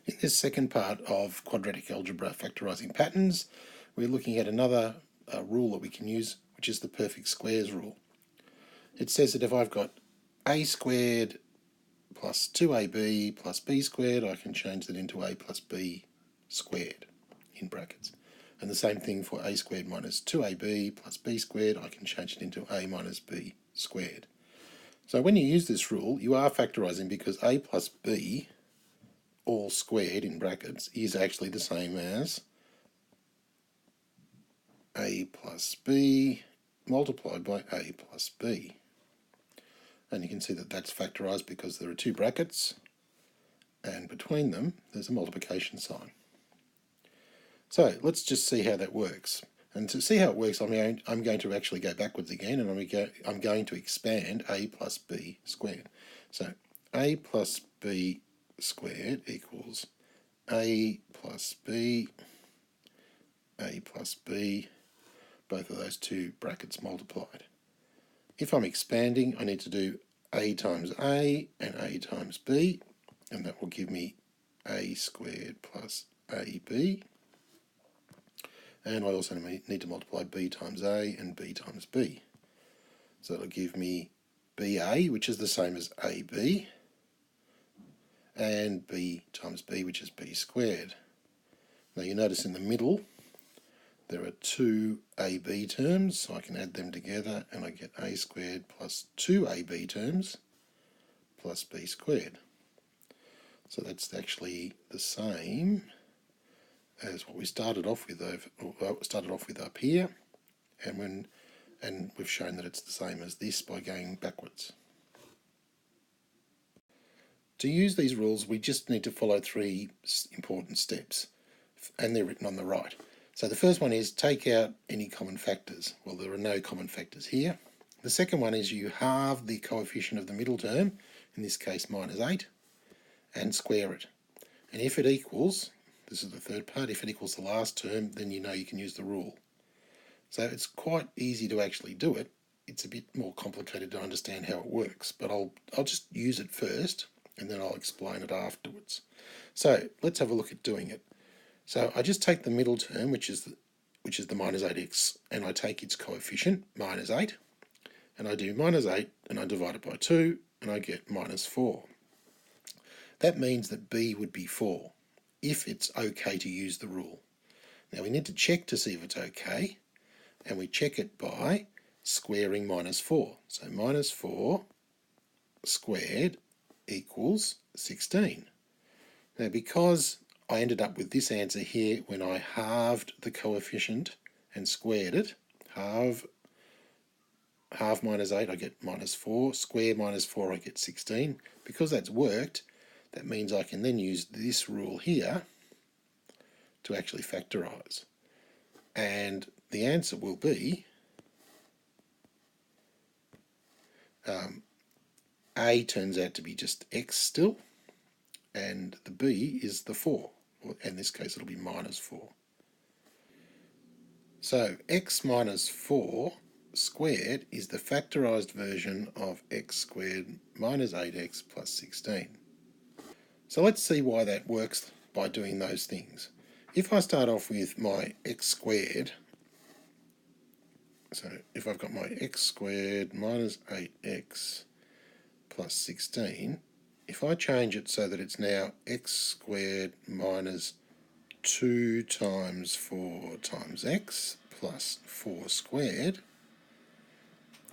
In this second part of quadratic algebra factorizing patterns, we're looking at another rule that we can use, which is the perfect squares rule. It says that if I've got a squared plus 2ab plus b squared, I can change that into a plus b squared in brackets. And the same thing for a squared minus 2ab plus b squared, I can change it into a minus b squared. So when you use this rule, you are factorizing because a plus b all squared in brackets is actually the same as a plus b multiplied by a plus b. And you can see that that's factorized because there are two brackets and between them there's a multiplication sign. So let's just see how that works. And to see how it works, I'm going to actually go backwards again, and I'm going to expand a plus b squared. So a plus b squared equals a plus b, both of those two brackets multiplied. If I'm expanding, I need to do a times a and a times b, and that will give me a squared plus ab. And I also need to multiply b times a and b times b. So it'll give me ba, which is the same as ab, and b times b, which is b squared. Now you notice in the middle there are two ab terms, so I can add them together and I get a squared plus 2ab terms plus b squared. So that's actually the same as what we started off with up here, and we've shown that it's the same as this by going backwards. To use these rules, we just need to follow three important steps, and they're written on the right. So the first one is take out any common factors. Well, there are no common factors here. The second one is you halve the coefficient of the middle term, in this case minus 8, and square it. And if it equals, this is the third part, if it equals the last term, then you know you can use the rule. So it's quite easy to actually do it. It's a bit more complicated to understand how it works, but I'll just use it first and then I'll explain it afterwards. So let's have a look at doing it. So I just take the middle term, which is the minus 8x, and I take its coefficient, minus 8, and I do minus 8 and I divide it by 2 and I get minus 4. That means that b would be 4 if it's okay to use the rule. Now we need to check to see if it's okay, and we check it by squaring minus 4. So minus 4 squared equals 16. Now because I ended up with this answer here when I halved the coefficient and squared it, half minus 8 I get minus 4, square minus 4 I get 16. Because that's worked, that means I can then use this rule here to actually factorize. And the answer will be a turns out to be just x still, and the b is the 4. In this case it'll be minus 4. So x minus 4 squared is the factorized version of x squared minus 8x plus 16. So let's see why that works by doing those things. If I start off with my x squared, so if I've got my x squared minus 8x plus 16, if I change it so that it's now x squared minus 2 times 4 times x plus 4 squared,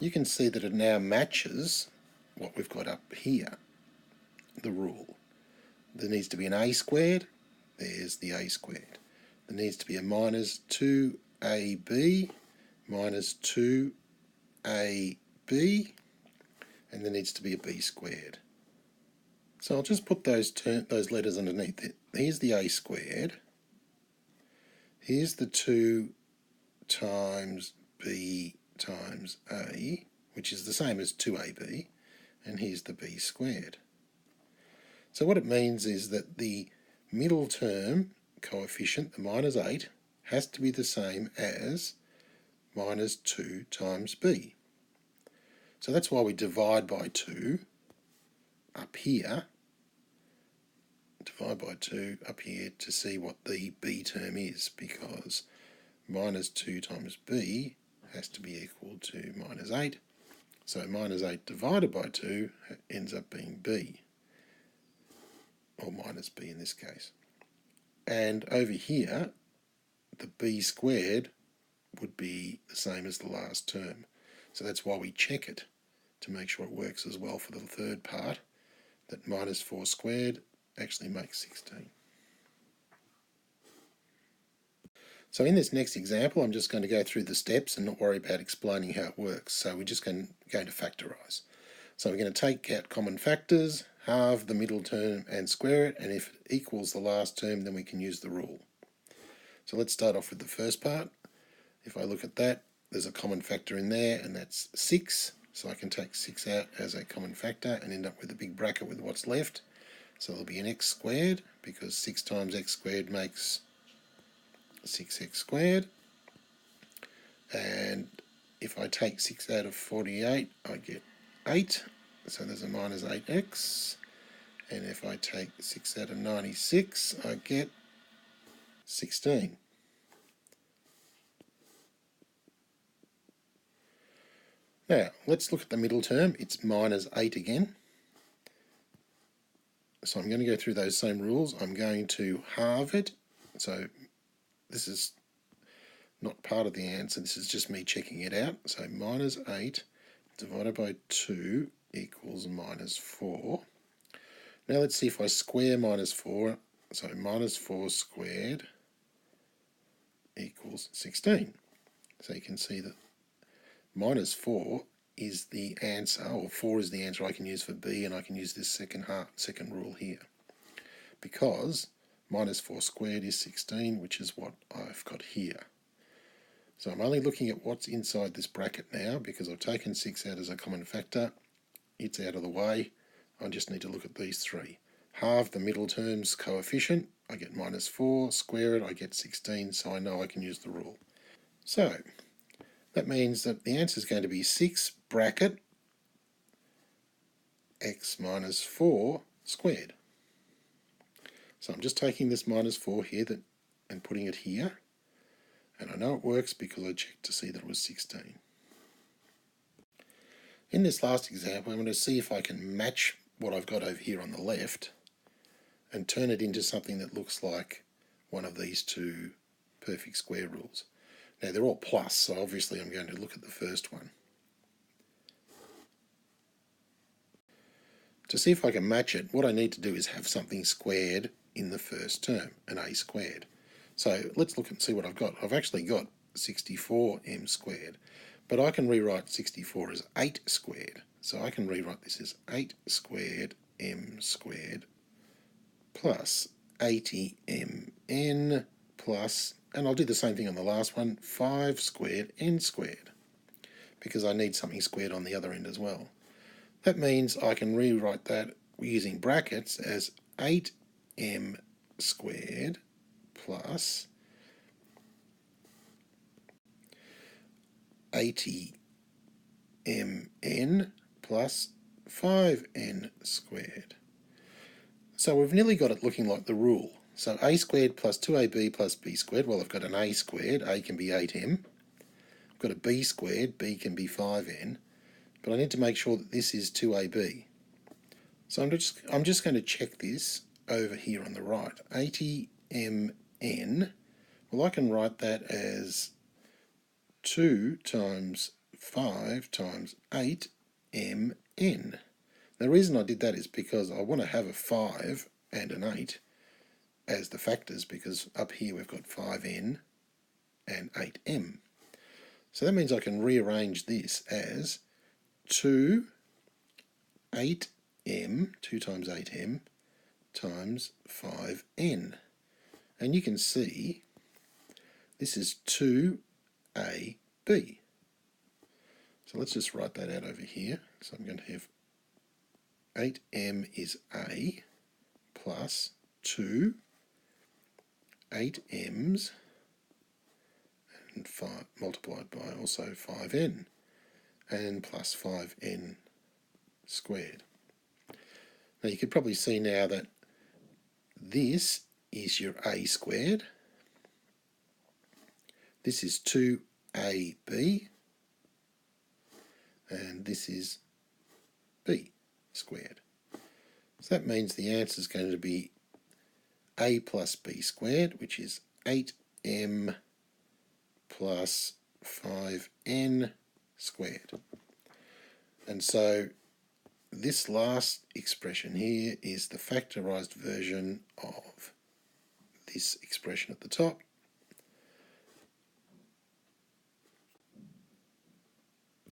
you can see that it now matches what we've got up here, the rule. There needs to be an a squared, there's the a squared. There needs to be a minus 2ab minus 2ab, and there needs to be a b squared. So I'll just put those letters underneath it. Here's the a squared, here's the 2 times b times a, which is the same as 2ab, and here's the b squared. So what it means is that the middle term coefficient, the minus 8, has to be the same as minus 2 times b. So that's why we divide by 2 up here divide by 2 up here to see what the b term is, because minus 2 times b has to be equal to minus 8. So minus 8 divided by 2 ends up being b, or minus b in this case. And over here, the b squared would be the same as the last term. So that's why we check it, to make sure it works as well for the third part, that minus 4 squared actually makes 16. So in this next example, I'm just going to go through the steps and not worry about explaining how it works. So we're just going to factorise. So we're going to take out common factors, halve the middle term and square it, and if it equals the last term, then we can use the rule. So let's start off with the first part. If I look at that, there's a common factor in there, and that's 6. So I can take 6 out as a common factor and end up with a big bracket with what's left. So there'll be an x squared, because 6 times x squared makes 6x squared. And if I take 6 out of 48, I get 8. So there's a minus 8x. And if I take 6 out of 96, I get 16. Now, let's look at the middle term. It's minus 8 again. So I'm going to go through those same rules. I'm going to halve it. So this is not part of the answer. This is just me checking it out. So minus 8 divided by 2 equals minus 4. Now let's see if I square minus 4. So minus 4 squared equals 16. So you can see that minus 4 is the answer, or 4 is the answer I can use for b, and I can use this second rule here, because minus 4 squared is 16, which is what I've got here. So I'm only looking at what's inside this bracket now, because I've taken 6 out as a common factor. It's out of the way. I just need to look at these three. Halve the middle term's coefficient, I get minus 4, square it, I get 16, so I know I can use the rule. So that means that the answer is going to be 6 bracket x minus 4 squared. So I'm just taking this minus 4 here and putting it here. And I know it works because I checked to see that it was 16. In this last example, I'm going to see if I can match what I've got over here on the left and turn it into something that looks like one of these two perfect square rules. Now they're all plus, so obviously I'm going to look at the first one. To see if I can match it, what I need to do is have something squared in the first term, an a squared. So let's look and see what I've got. I've actually got 64m squared, but I can rewrite 64 as 8 squared. So I can rewrite this as 8 squared m squared plus 80mn plus, and I'll do the same thing on the last one, 5 squared n squared, because I need something squared on the other end as well. That means I can rewrite that using brackets as 8m squared plus 80mn plus 5n squared. So we've nearly got it looking like the rule. So a squared plus 2ab plus b squared, well, I've got an a squared, a can be 8m. I've got a b squared, b can be 5n. But I need to make sure that this is 2ab. So I'm just going to check this over here on the right. 80mn, well, I can write that as 2 times 5 times 8mn. The reason I did that is because I want to have a 5 and an 8 as the factors, because up here we've got 5n and 8m. So that means I can rearrange this as 2 8m, 2 times 8m, times 5n. And you can see this is 2ab. So let's just write that out over here. So I'm going to have 8m is a plus 2 8m's and 5 multiplied by also 5n and plus 5n squared. Now you could probably see now that this is your a squared. This is 2ab, and this is b squared. So that means the answer is going to be a plus b squared, which is 8m plus 5n squared. And so this last expression here is the factorized version of this expression at the top.